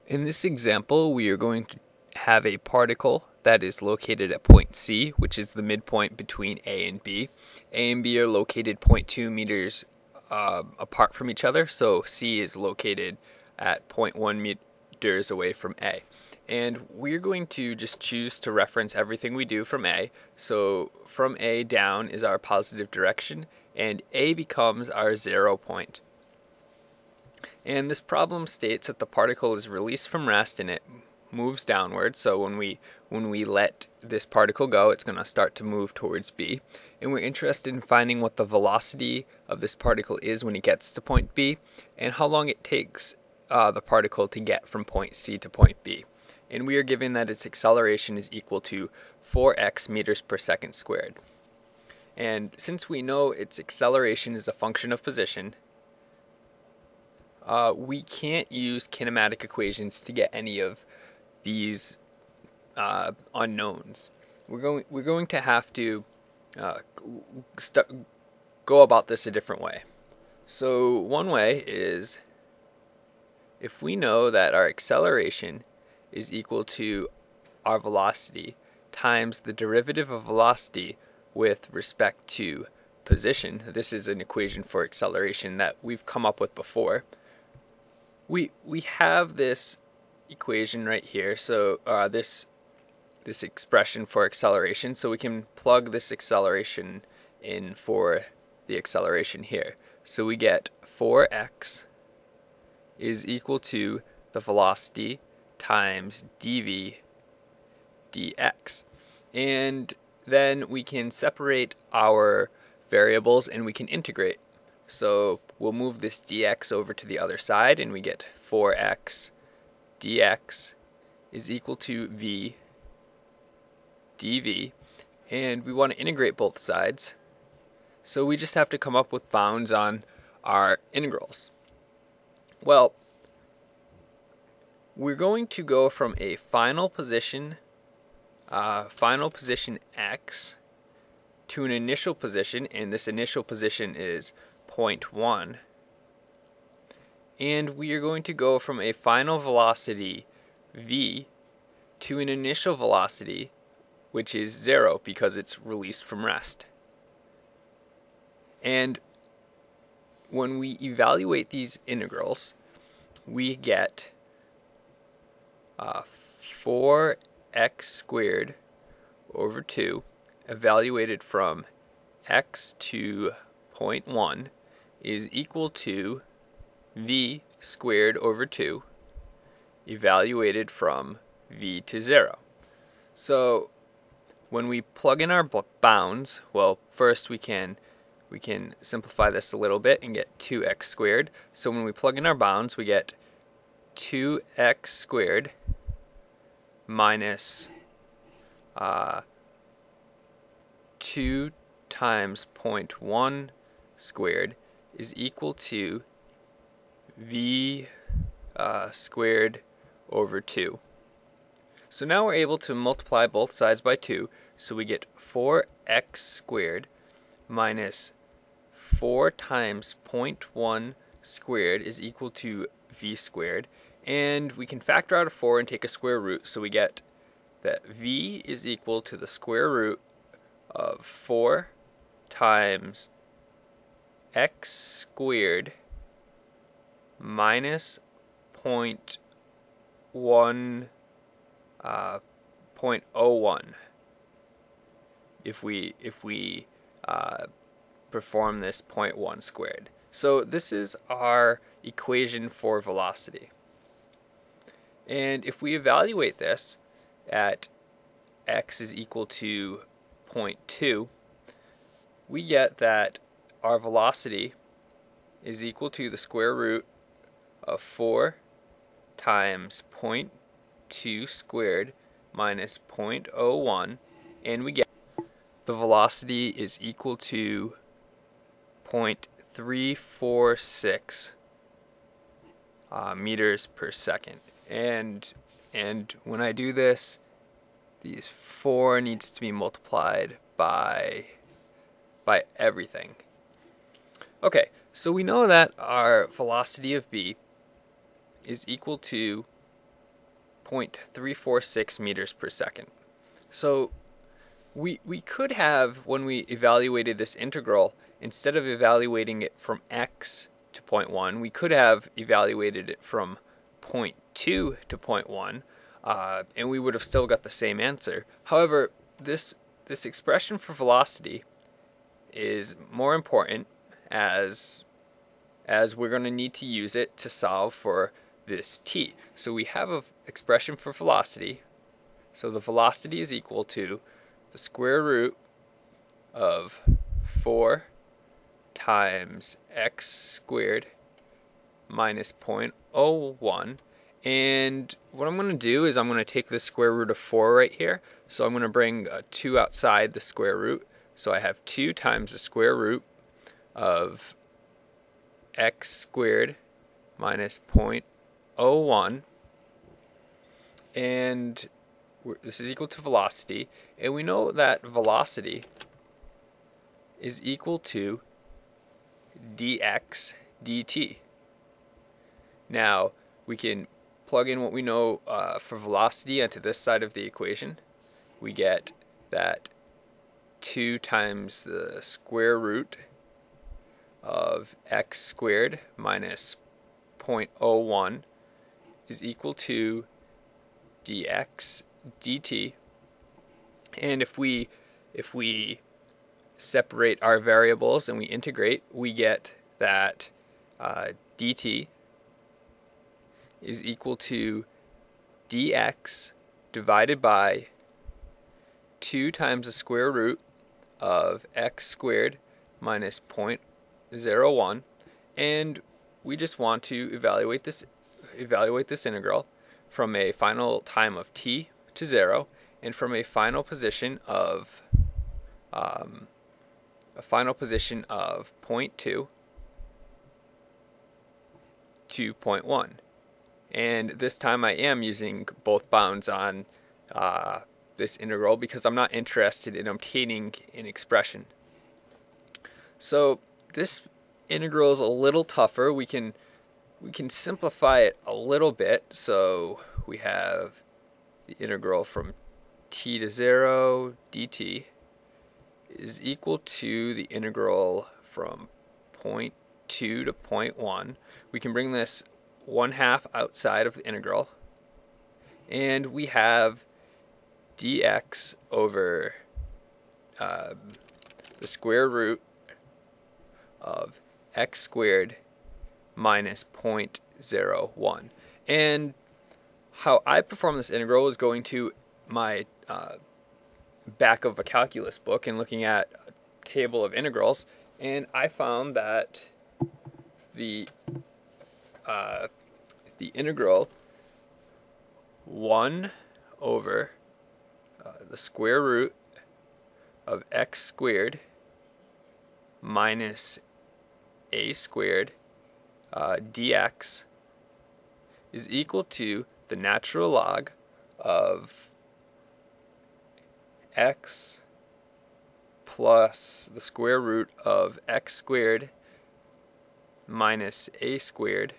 In this example, we are going to have a particle that is located at point C, which is the midpoint between A and B. A and B are located 0.2 meters apart from each other, so C is located at 0.1 meters away from A. And we're going to just choose to reference everything we do from A. So from A down is our positive direction, and A becomes our 0 point. And this problem states that the particle is released from rest and it moves downward. So when we let this particle go, it's going to start to move towards B. And we're interested in finding what the velocity of this particle is when it gets to point B, and how long it takes the particle to get from point C to point B. And we are given that its acceleration is equal to 4x meters per second squared. And since we know its acceleration is a function of position, we can't use kinematic equations to get any of these unknowns. We're going to have to go about this a different way. So one way is, if we know that our acceleration is equal to our velocity times the derivative of velocity with respect to position. This is an equation for acceleration that we've come up with before. We have this equation right here, so this expression for acceleration, so we can plug this acceleration in for the acceleration here. So we get 4x is equal to the velocity times dv dx. And then we can separate our variables and we can integrate. So we'll move this dx over to the other side, and we get 4x dx is equal to v dv. And we want to integrate both sides, so we just have to come up with bounds on our integrals. Well, we're going to go from a final position x to an initial position, and this initial position is 0.1. And we are going to go from a final velocity v to an initial velocity, which is 0 because it's released from rest. And when we evaluate these integrals, we get 4x squared over 2 evaluated from x to 0.1 is equal to v squared over 2 evaluated from v to 0. So when we plug in our bounds, well, first we can simplify this a little bit and get 2x squared. So when we plug in our bounds, we get 2x squared minus 2 times 0.1 squared is equal to v squared over 2. So now we're able to multiply both sides by 2, so we get 4x squared minus 4 times 0.1 squared is equal to v squared. And we can factor out a 4 and take a square root, so we get that v is equal to the square root of 4 times x squared minus 0.01 if we perform this 0.1 squared. So this is our equation for velocity. And if we evaluate this at x is equal to 0.2, we get that our velocity is equal to the square root of 4 times 0.2 squared minus 0.01, and we get the velocity is equal to 0.346 meters per second. And when I do this, these 4 needs to be multiplied by everything. Okay, so we know that our velocity of b is equal to 0.346 meters per second. So we could have, when we evaluated this integral, instead of evaluating it from x to 0.1, we could have evaluated it from 0.2 to 0.1, and we would have still got the same answer. However, this expression for velocity is more important as we're going to need to use it to solve for this t. So we have an expression for velocity. So the velocity is equal to the square root of 4 times x squared minus 0.01. And what I'm going to do is I'm going to take the square root of 4 right here. So I'm going to bring a 2 outside the square root. So I have 2 times the square root of x squared minus 0.01. And this is equal to velocity. And we know that velocity is equal to dx dt. Now, we can plug in what we know for velocity onto this side of the equation. We get that 2 times the square root of x squared minus 0.01 is equal to dx dt. And if we separate our variables and we integrate, we get that dt is equal to dx divided by 2 times the square root of x squared minus 0.01, and we just want to evaluate this integral from a final time of t to 0 and from a final position of 0.2 to 0.1. And this time I am using both bounds on this integral because I'm not interested in obtaining an expression. So this integral is a little tougher. We can simplify it a little bit. So we have the integral from t to 0 dt is equal to the integral from 0.2 to 0.1. We can bring this 1/2 outside of the integral, and we have dx over the square root of x squared minus 0.01. And how I perform this integral is going to my back of a calculus book and looking at a table of integrals, and I found that the integral 1 over the square root of x squared minus a squared dx is equal to the natural log of x plus the square root of x squared minus a squared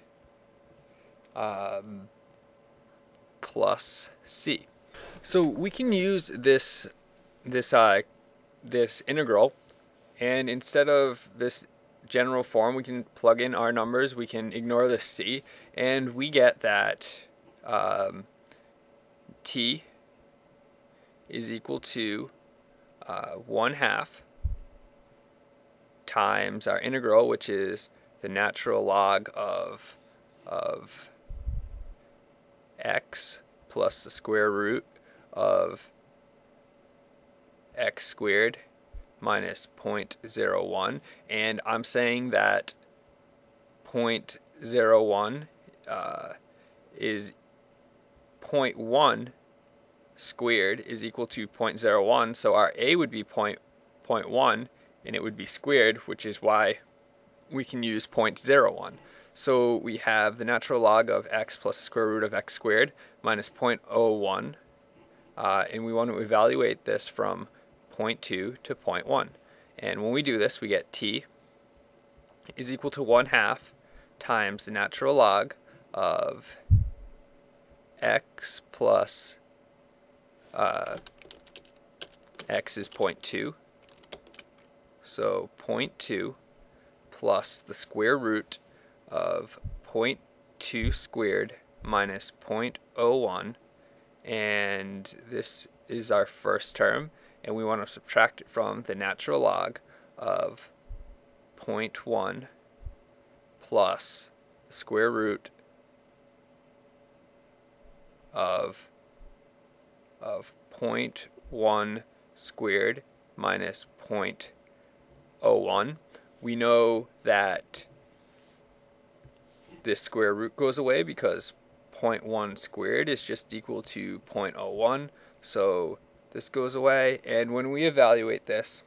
plus c. So we can use this integral, and instead of this general form, we can plug in our numbers. We can ignore the c, and we get that t is equal to 1/2 times our integral, which is the natural log of x plus the square root of x squared minus 0.01, and I'm saying that 0.01 is 0.1 squared is equal to 0.01, so our a would be 0.1 and it would be squared, which is why we can use 0.01. So we have the natural log of x plus the square root of x squared minus 0.01, and we want to evaluate this from 0.2 to 0.1. And when we do this, we get t is equal to 1/2 times the natural log of x plus x is 0.2. So 0.2 plus the square root of 0.2 squared minus 0.01, and this is our first term, and we want to subtract it from the natural log of 0.1 plus the square root of 0.1 squared minus 0.01. We know that this square root goes away because 0.1 squared is just equal to 0.01, so this goes away, and when we evaluate this,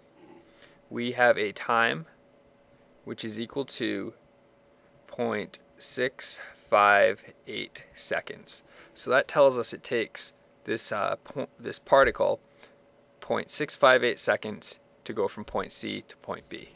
we have a time which is equal to 0.658 seconds. So that tells us it takes this particle 0.658 seconds to go from point C to point B.